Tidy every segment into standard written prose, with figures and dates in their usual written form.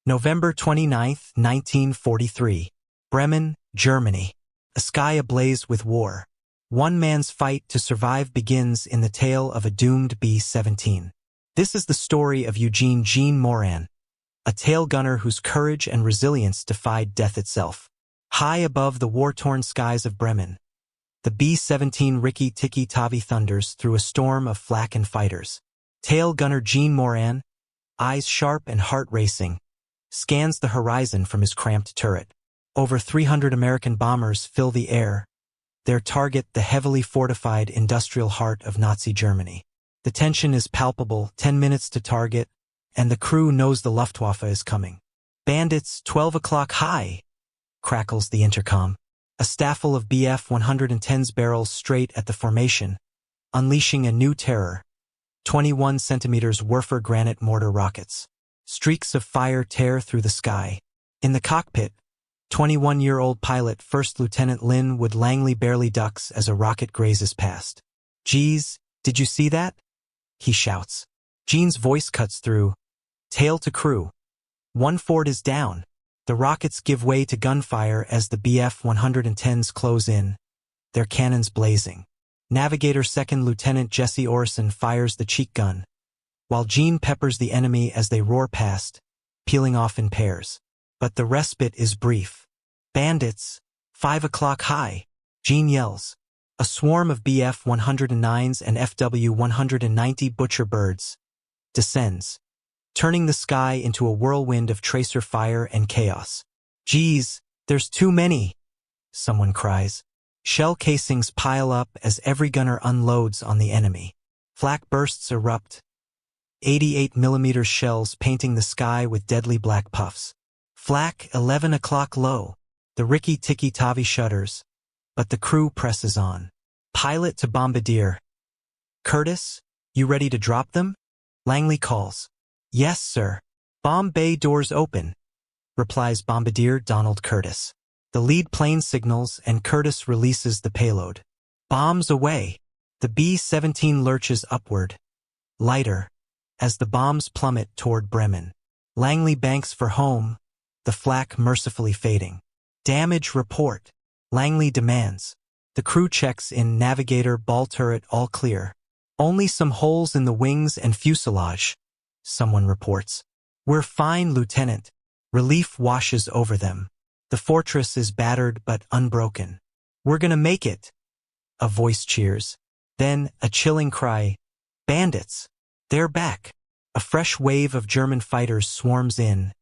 November 29, 1943. Bremen, Germany. A sky ablaze with war. One man's fight to survive begins in the tale of a doomed B-17. This is the story of Eugene Moran, a tail gunner whose courage and resilience defied death itself. High above the war-torn skies of Bremen, the B-17 Rikki Tikki Tavi thunders through a storm of flak and fighters. Tail gunner Eugene Moran, eyes sharp and heart racing, scans the horizon from his cramped turret. Over 300 American bombers fill the air, their target the heavily fortified industrial heart of Nazi Germany. The tension is palpable, 10 minutes to target, and the crew knows the Luftwaffe is coming. Bandits, 12 o'clock high, crackles the intercom. A staffel of BF-110s barrels straight at the formation, unleashing a new terror. 21 centimeters Werfer granite mortar rockets. Streaks of fire tear through the sky. In the cockpit, 21-year-old pilot First Lieutenant Linwood Langley barely ducks as a rocket grazes past. "Geez, did you see that?" he shouts. Gene's voice cuts through. Tail to crew. One fort is down. The rockets give way to gunfire as the BF-110s close in, their cannons blazing. Navigator Second Lieutenant Jesse Orson fires the cheek gun, while Gene peppers the enemy as they roar past, peeling off in pairs. But the respite is brief. "Bandits, 5 o'clock high," Gene yells. A swarm of BF-109s and FW-190 butcher birds descends, turning the sky into a whirlwind of tracer fire and chaos. "Geez, there's too many," someone cries. Shell casings pile up as every gunner unloads on the enemy. Flak bursts erupt, 88mm shells painting the sky with deadly black puffs. Flak, 11 o'clock low. The Rikki Tikki Tavi shudders, but the crew presses on. Pilot to bombardier. "Curtis, you ready to drop them?" Langley calls. "Yes, sir." "Bomb bay doors open," replies Bombardier Donald Curtis. The lead plane signals and Curtis releases the payload. Bombs away. The B-17 lurches upward, lighter, as the bombs plummet toward Bremen. Langley banks for home, the flak mercifully fading. "Damage report," Langley demands. The crew checks in. Navigator, ball turret, all clear. "Only some holes in the wings and fuselage," someone reports. "We're fine, Lieutenant." Relief washes over them. The fortress is battered but unbroken. "We're gonna make it," a voice cheers. Then a chilling cry. "Bandits! They're back!" A fresh wave of German fighters swarms in,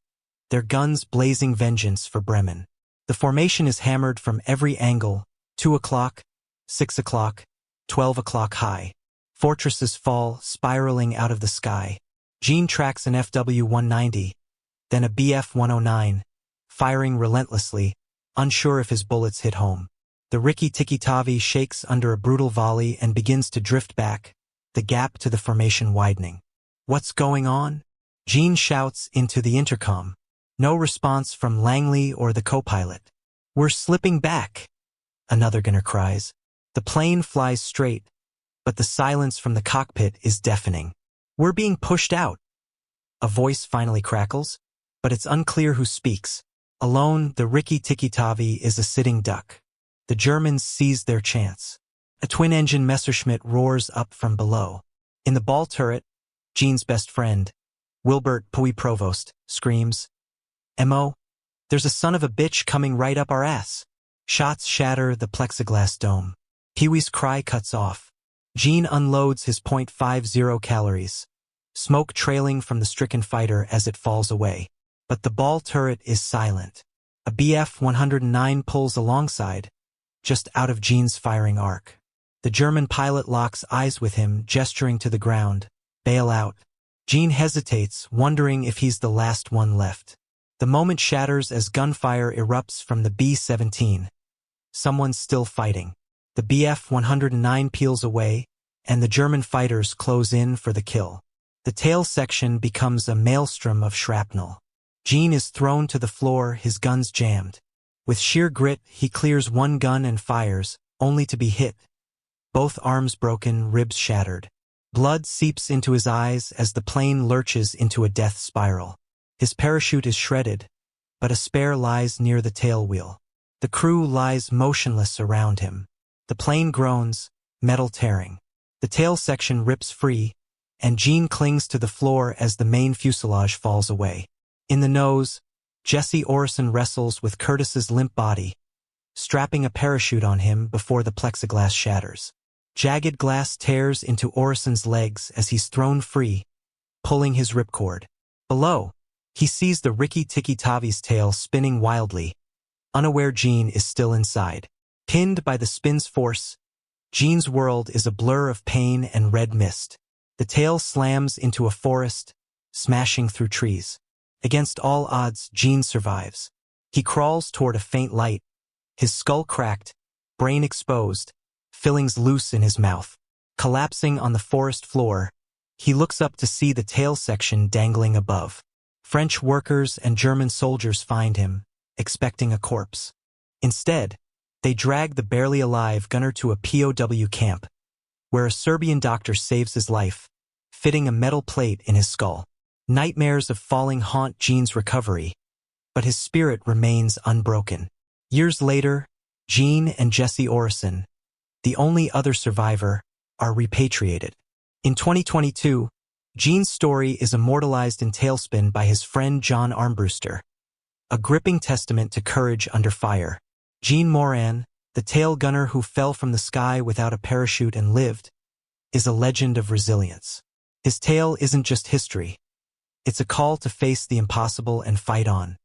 their guns blazing vengeance for Bremen. The formation is hammered from every angle. 2 o'clock, 6 o'clock, 12 o'clock high. Fortresses fall, spiraling out of the sky. Gene tracks an FW-190, then a BF-109, firing relentlessly, unsure if his bullets hit home. The Rikki Tikki Tavi shakes under a brutal volley and begins to drift back, the gap to the formation widening. "What's going on?" Gene shouts into the intercom. No response from Langley or the co-pilot. "We're slipping back," another gunner cries. The plane flies straight, but the silence from the cockpit is deafening. "We're being pushed out," a voice finally crackles, but it's unclear who speaks. Alone, the Rikki Tikki Tavi is a sitting duck. The Germans seize their chance. A twin-engine Messerschmitt roars up from below. In the ball turret, Gene's best friend, Wilbert Pui Provost, screams, "Mo, there's a son of a bitch coming right up our ass." Shots shatter the plexiglass dome. Pee-wee's cry cuts off. Gene unloads his .50 calories, smoke trailing from the stricken fighter as it falls away. But the ball turret is silent. A BF-109 pulls alongside, just out of Gene's firing arc. The German pilot locks eyes with him, gesturing to the ground. "Bail out." Gene hesitates, wondering if he's the last one left. The moment shatters as gunfire erupts from the B-17. Someone's still fighting. The BF-109 peels away, and the German fighters close in for the kill. The tail section becomes a maelstrom of shrapnel. Gene is thrown to the floor, his guns jammed. With sheer grit, he clears one gun and fires, only to be hit. Both arms broken, ribs shattered. Blood seeps into his eyes as the plane lurches into a death spiral. His parachute is shredded, but a spare lies near the tail wheel. The crew lies motionless around him. The plane groans, metal tearing. The tail section rips free, and Gene clings to the floor as the main fuselage falls away. In the nose, Jesse Orison wrestles with Curtis's limp body, strapping a parachute on him before the plexiglass shatters. Jagged glass tears into Orison's legs as he's thrown free, pulling his ripcord. Below, he sees the Rikki Tikki Tavi's tail spinning wildly. Unaware Gene is still inside. Pinned by the spin's force, Gene's world is a blur of pain and red mist. The tail slams into a forest, smashing through trees. Against all odds, Gene survives. He crawls toward a faint light, his skull cracked, brain exposed, fillings loose in his mouth. Collapsing on the forest floor, he looks up to see the tail section dangling above. French workers and German soldiers find him, expecting a corpse. Instead, they drag the barely alive gunner to a POW camp, where a Serbian doctor saves his life, fitting a metal plate in his skull. Nightmares of falling haunt Gene's recovery, but his spirit remains unbroken. Years later, Gene and Jesse Orison, the only other survivor, are repatriated. In 2022, Gene's story is immortalized in Tailspin by his friend John Armbruster, a gripping testament to courage under fire. Gene Moran, the tail gunner who fell from the sky without a parachute and lived, is a legend of resilience. His tale isn't just history. It's a call to face the impossible and fight on.